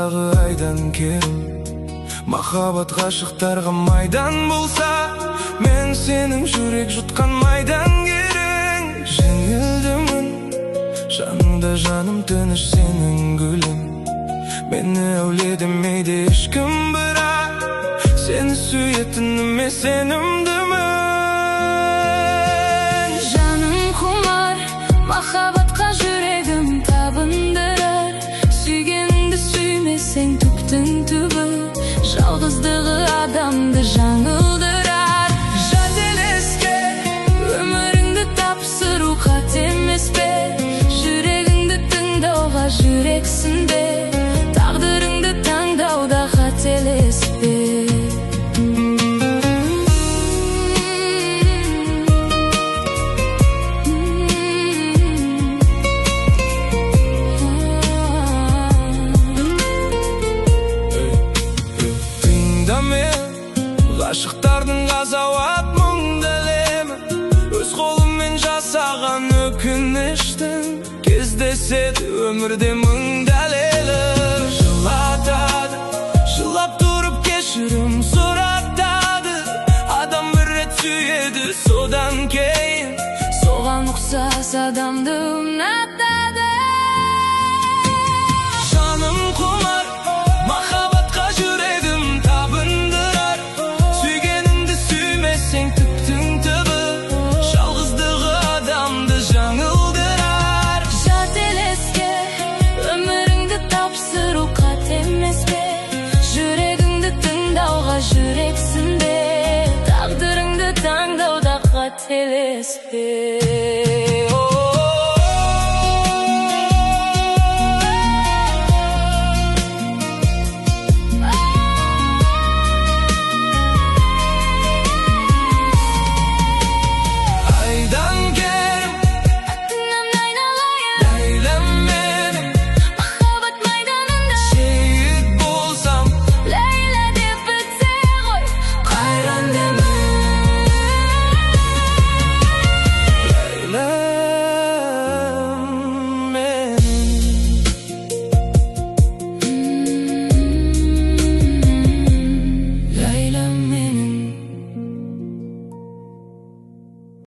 жалғыздығы айдан керім. Махаббат ғашықтарға майдан болса, мен сенің жүрек жұтқан майдан керең. Жеңілдімін, жаныңда жаным тыныш сенің гүлің. Мені әуле демейді ешкім, бірақ сені сүйетініме сенімдімін. Жаным құмар, махаббатқа жүрегім табындырар. Сүйгеніңді сүймесең түптің түбі, жалғыздығы адамды жаңылдырар. Жателеске өміріңді тапсыру қате емес пе? Жүрегіңді тыңдауға жүрексің бе? Тағдырыңды таңдауда қателеспе. Ғашықтардың ғазауат мұңды әлемі, өз қолыммен жасаған өкініштің. Кездеседі өмірде мың дәлелі. Жылатады, жылап тұрып кешірім сұратады. Адам бір рет сүйеді, содан кейін соған ұқсас адамды ұнатады. Жаным құмар, махаббатқа жүрегім табындырар. Сүйгеніңді сүймесең түптің түбі, жалғыздығы адамды жаңылдырар. Жателеске өміріңді тапсыру қате емес пе? Жүрегіңді тыңдауға жүрексің бе? Тағдырыңды таңдауда қателеспе.